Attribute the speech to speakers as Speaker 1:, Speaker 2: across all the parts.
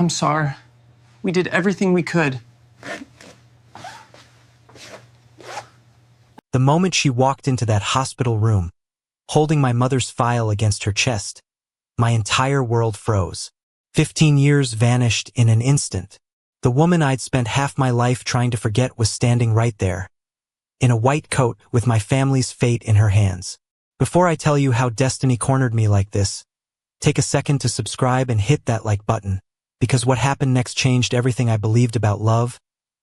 Speaker 1: I'm sorry. We did everything we could.
Speaker 2: The moment she walked into that hospital room, holding my mother's file against her chest, my entire world froze. 15 years vanished in an instant. The woman I'd spent half my life trying to forget was standing right there, in a white coat with my family's fate in her hands. Before I tell you how destiny cornered me like this, take a second to subscribe and hit that like button, because what happened next changed everything I believed about love,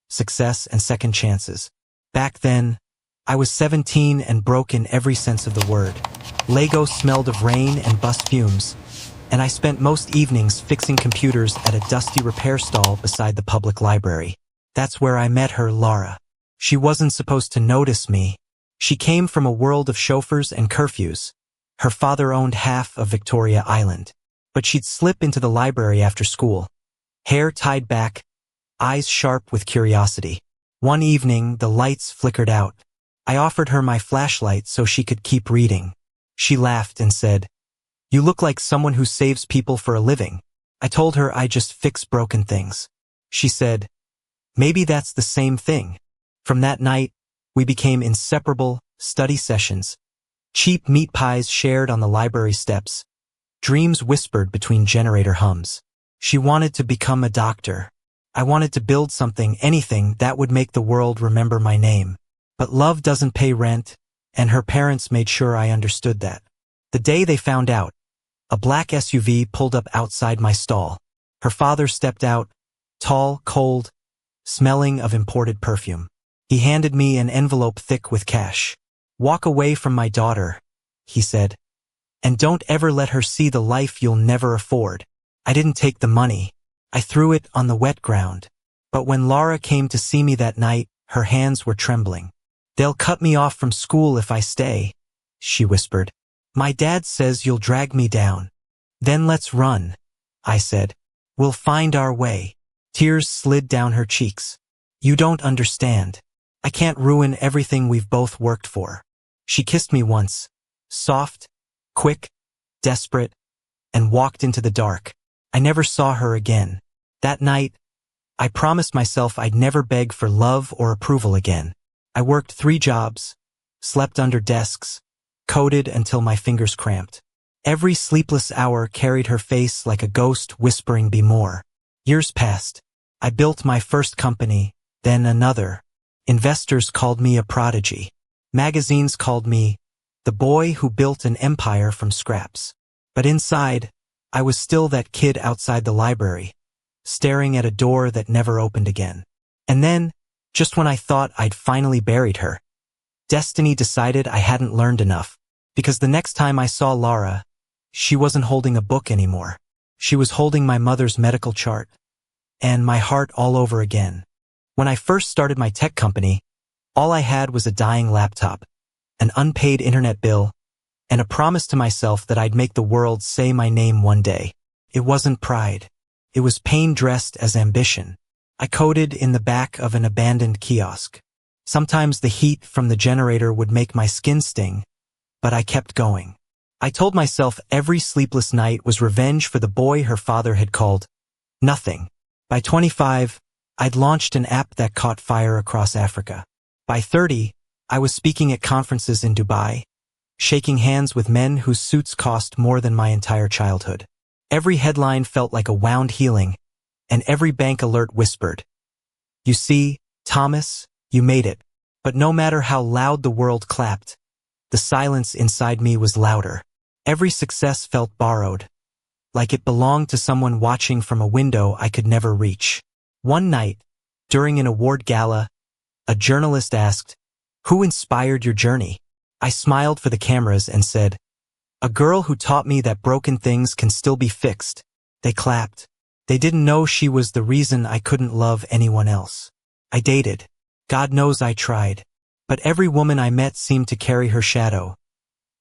Speaker 2: success, and second chances. Back then, I was 17 and broke in every sense of the word. Lego smelled of rain and bus fumes, and I spent most evenings fixing computers at a dusty repair stall beside the public library. That's where I met her, Laura. She wasn't supposed to notice me. She came from a world of chauffeurs and curfews. Her father owned half of Victoria Island. But she'd slip into the library after school, hair tied back, eyes sharp with curiosity. One evening, the lights flickered out. I offered her my flashlight so she could keep reading. She laughed and said, "You look like someone who saves people for a living." I told her I just fix broken things. She said, "Maybe that's the same thing." From that night, we became inseparable. Study sessions, cheap meat pies shared on the library steps, dreams whispered between generator hums. She wanted to become a doctor. I wanted to build something, anything that would make the world remember my name. But love doesn't pay rent, and her parents made sure I understood that. The day they found out, a black SUV pulled up outside my stall. Her father stepped out, tall, cold, smelling of imported perfume. He handed me an envelope thick with cash. "Walk away from my daughter," he said, "and don't ever let her see the life you'll never afford." I didn't take the money. I threw it on the wet ground. But when Laura came to see me that night, her hands were trembling. "They'll cut me off from school if I stay," she whispered. "My dad says you'll drag me down." "Then let's run," I said. "We'll find our way." Tears slid down her cheeks. "You don't understand. I can't ruin everything we've both worked for." She kissed me once, soft, quick, desperate, and walked into the dark. I never saw her again. That night, I promised myself I'd never beg for love or approval again. I worked 3 jobs, slept under desks, coded until my fingers cramped. Every sleepless hour carried her face like a ghost whispering, "Be more." Years passed. I built my first company, then another. Investors called me a prodigy. Magazines called me the boy who built an empire from scraps. But inside, I was still that kid outside the library, staring at a door that never opened again. And then, just when I thought I'd finally buried her, destiny decided I hadn't learned enough. Because the next time I saw Laura, she wasn't holding a book anymore. She was holding my mother's medical chart, and my heart all over again. When I first started my tech company, all I had was a dying laptop, an unpaid internet bill, and a promise to myself that I'd make the world say my name one day. It wasn't pride. It was pain dressed as ambition. I coded in the back of an abandoned kiosk. Sometimes the heat from the generator would make my skin sting, but I kept going. I told myself every sleepless night was revenge for the boy her father had called nothing. By 25, I'd launched an app that caught fire across Africa. By 30, I was speaking at conferences in Dubai, shaking hands with men whose suits cost more than my entire childhood. Every headline felt like a wound healing, and every bank alert whispered, "You see, Thomas, you made it." But no matter how loud the world clapped, the silence inside me was louder. Every success felt borrowed, like it belonged to someone watching from a window I could never reach. One night, during an award gala, a journalist asked, "Who inspired your journey?" I smiled for the cameras and said, "A girl who taught me that broken things can still be fixed." They clapped. They didn't know she was the reason I couldn't love anyone else. I dated. God knows I tried. But every woman I met seemed to carry her shadow.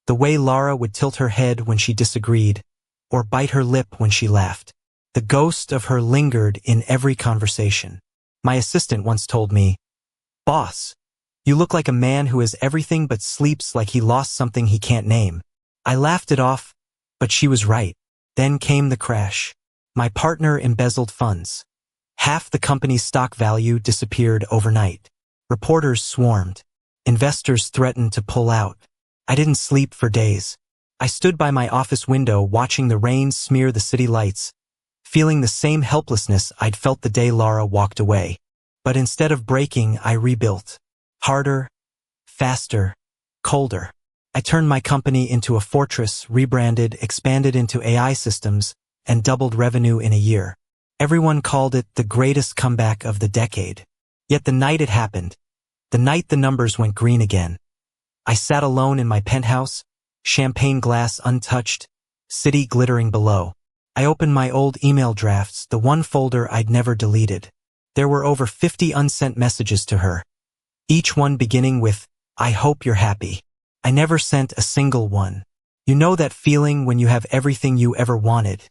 Speaker 2: The way Laura would tilt her head when she disagreed, or bite her lip when she laughed. The ghost of her lingered in every conversation. My assistant once told me, "Boss, you look like a man who has everything but sleeps like he lost something he can't name." I laughed it off, but she was right. Then came the crash. My partner embezzled funds. Half the company's stock value disappeared overnight. Reporters swarmed. Investors threatened to pull out. I didn't sleep for days. I stood by my office window watching the rain smear the city lights, feeling the same helplessness I'd felt the day Laura walked away. But instead of breaking, I rebuilt. Harder, faster, colder. I turned my company into a fortress, rebranded, expanded into AI systems, and doubled revenue in a year. Everyone called it the greatest comeback of the decade. Yet the night it happened, the night the numbers went green again, I sat alone in my penthouse, champagne glass untouched, city glittering below. I opened my old email drafts, the one folder I'd never deleted. There were over 50 unsent messages to her, each one beginning with, "I hope you're happy." I never sent a single one. You know that feeling when you have everything you ever wanted,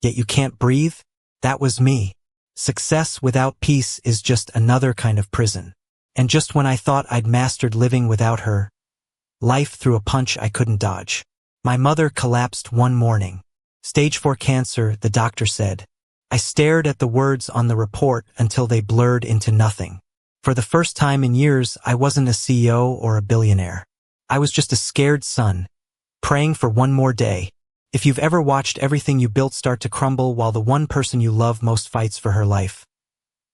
Speaker 2: yet you can't breathe? That was me. Success without peace is just another kind of prison. And just when I thought I'd mastered living without her, life threw a punch I couldn't dodge. My mother collapsed one morning. Stage 4 cancer, the doctor said. I stared at the words on the report until they blurred into nothing. For the first time in years, I wasn't a CEO or a billionaire. I was just a scared son, praying for one more day. If you've ever watched everything you built start to crumble while the one person you love most fights for her life,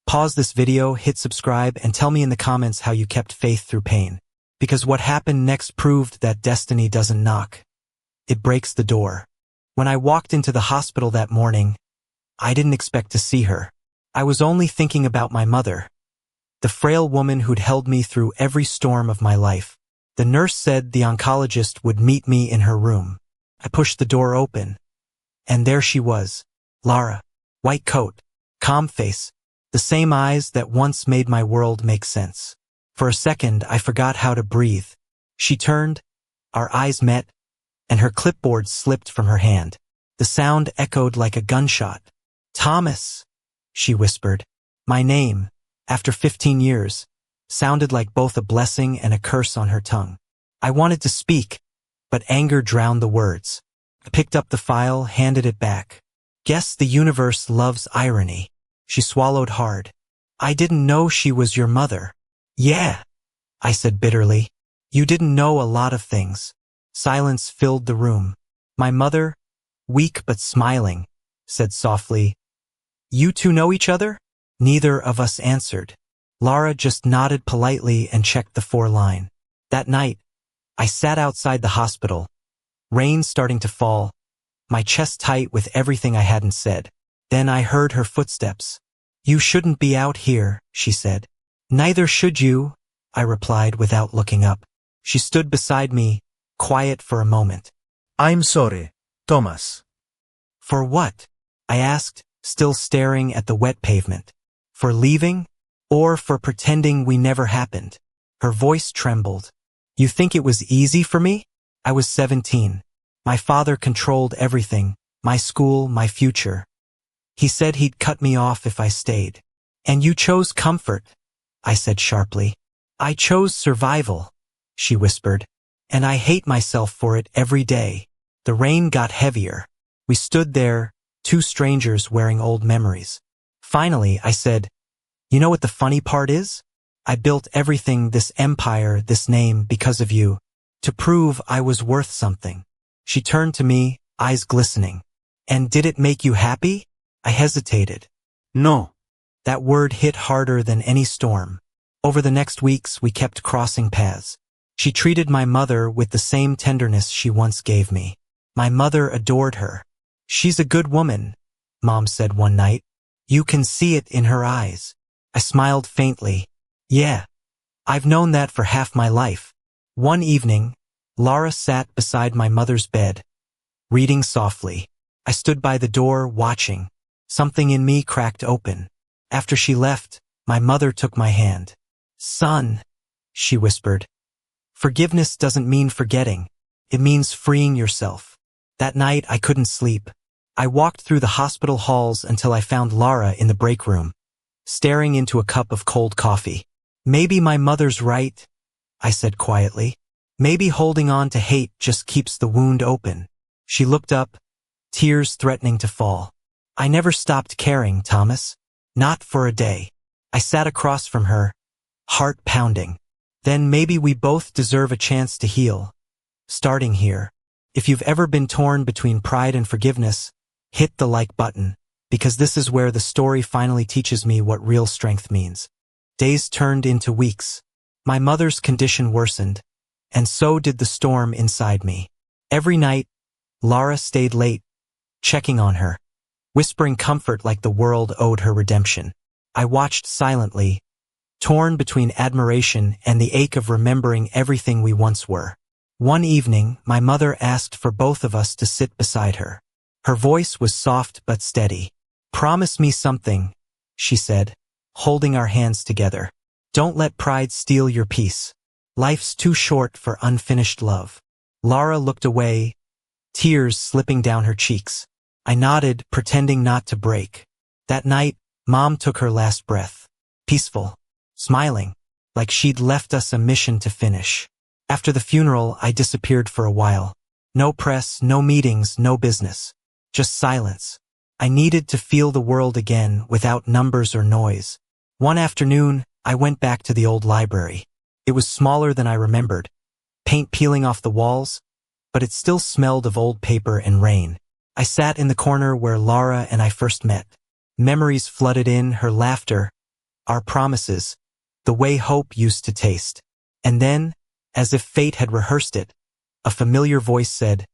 Speaker 2: pause this video, hit subscribe, and tell me in the comments how you kept faith through pain. Because what happened next proved that destiny doesn't knock. It breaks the door. When I walked into the hospital that morning, I didn't expect to see her. I was only thinking about my mother, the frail woman who'd held me through every storm of my life. The nurse said the oncologist would meet me in her room. I pushed the door open, and there she was, Laura. White coat, calm face, the same eyes that once made my world make sense. For a second, I forgot how to breathe. She turned, our eyes met, and her clipboard slipped from her hand. The sound echoed like a gunshot. "Thomas," she whispered. My name, after 15 years, sounded like both a blessing and a curse on her tongue. I wanted to speak, but anger drowned the words. I picked up the file, handed it back. Guess the universe loves irony. She swallowed hard. I didn't know she was your mother. Yeah, I said bitterly. You didn't know a lot of things. Silence filled the room. My mother, weak but smiling, said softly, "You two know each other?" Neither of us answered. Laura just nodded politely and checked the 4-line. That night, I sat outside the hospital, rain starting to fall, my chest tight with everything I hadn't said. Then I heard her footsteps. "You shouldn't be out here," she said. "Neither should you," I replied without looking up. She stood beside me, quiet for a moment.
Speaker 3: I'm sorry, Thomas.
Speaker 2: For what? I asked, still staring at the wet pavement. For leaving? Or for pretending we never happened? Her voice trembled. You think it was easy for me? I was 17. My father controlled everything, my school, my future. He said he'd cut me off if I stayed. And you chose comfort, I said sharply. I chose survival, she whispered. And I hate myself for it every day. The rain got heavier. We stood there, two strangers wearing old memories. Finally, I said, "You know what the funny part is? I built everything, this empire, this name, because of you, to prove I was worth something." She turned to me, eyes glistening. "And did it make you happy?" I hesitated.
Speaker 3: No.
Speaker 2: That word hit harder than any storm. Over the next weeks, we kept crossing paths. She treated my mother with the same tenderness she once gave me. My mother adored her. "She's a good woman," Mom said one night. "You can see it in her eyes." I smiled faintly. Yeah, I've known that for half my life. One evening, Laura sat beside my mother's bed, reading softly. I stood by the door, watching. Something in me cracked open. After she left, my mother took my hand. "Son," she whispered, "forgiveness doesn't mean forgetting. It means freeing yourself." That night, I couldn't sleep. I walked through the hospital halls until I found Laura in the break room, staring into a cup of cold coffee. "Maybe my mother's right," I said quietly. "Maybe holding on to hate just keeps the wound open." She looked up, tears threatening to fall. I never stopped caring, Thomas. Not for a day. I sat across from her, heart pounding. Then maybe we both deserve a chance to heal. Starting here. If you've ever been torn between pride and forgiveness, hit the like button, because this is where the story finally teaches me what real strength means. Days turned into weeks. My mother's condition worsened, and so did the storm inside me. Every night, Lara stayed late, checking on her, whispering comfort like the world owed her redemption. I watched silently, torn between admiration and the ache of remembering everything we once were. One evening, my mother asked for both of us to sit beside her. Her voice was soft but steady. "Promise me something," she said, holding our hands together. "Don't let pride steal your peace. Life's too short for unfinished love." Lara looked away, tears slipping down her cheeks. I nodded, pretending not to break. That night, Mom took her last breath. Peaceful, smiling, like she'd left us a mission to finish. After the funeral, I disappeared for a while. No press, no meetings, no business. Just silence. I needed to feel the world again without numbers or noise. One afternoon, I went back to the old library. It was smaller than I remembered, paint peeling off the walls, but it still smelled of old paper and rain. I sat in the corner where Lara and I first met. Memories flooded in, her laughter, our promises, the way hope used to taste. And then, as if fate had rehearsed it, a familiar voice said,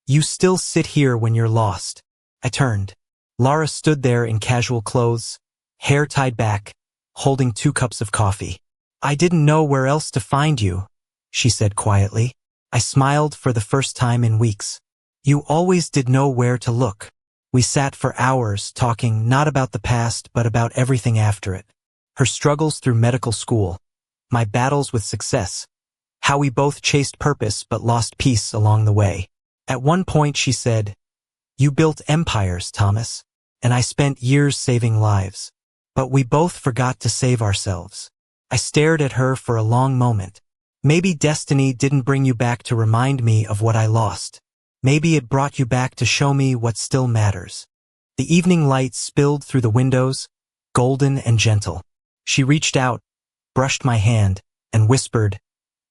Speaker 2: "You still sit here when you're lost." I turned. Lara stood there in casual clothes, hair tied back, holding 2 cups of coffee. "I didn't know where else to find you," she said quietly. I smiled for the first time in weeks. "You always did know where to look." We sat for hours talking not about the past but about everything after it. Her struggles through medical school, my battles with success, how we both chased purpose but lost peace along the way. At one point she said, "You built empires, Thomas, and I spent years saving lives. But we both forgot to save ourselves." I stared at her for a long moment. Maybe destiny didn't bring you back to remind me of what I lost. Maybe it brought you back to show me what still matters. The evening light spilled through the windows, golden and gentle. She reached out, brushed my hand, and whispered,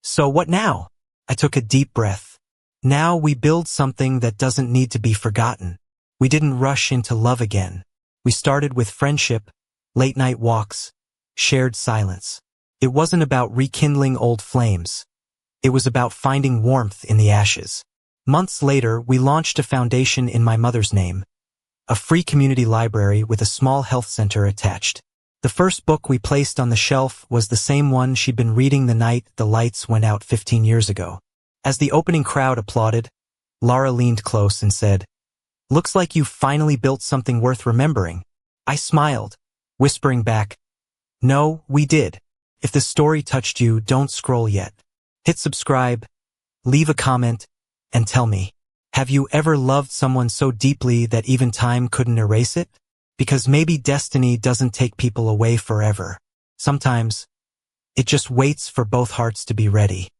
Speaker 2: "So what now?" I took a deep breath. Now we build something that doesn't need to be forgotten. We didn't rush into love again. We started with friendship, late-night walks, shared silence. It wasn't about rekindling old flames. It was about finding warmth in the ashes. Months later, we launched a foundation in my mother's name, a free community library with a small health center attached. The first book we placed on the shelf was the same one she'd been reading the night the lights went out 15 years ago. As the opening crowd applauded, Lara leaned close and said, "Looks like you've finally built something worth remembering." I smiled, whispering back, "No, we did." If the story touched you, don't scroll yet. Hit subscribe, leave a comment, and tell me, have you ever loved someone so deeply that even time couldn't erase it? Because maybe destiny doesn't take people away forever. Sometimes, it just waits for both hearts to be ready.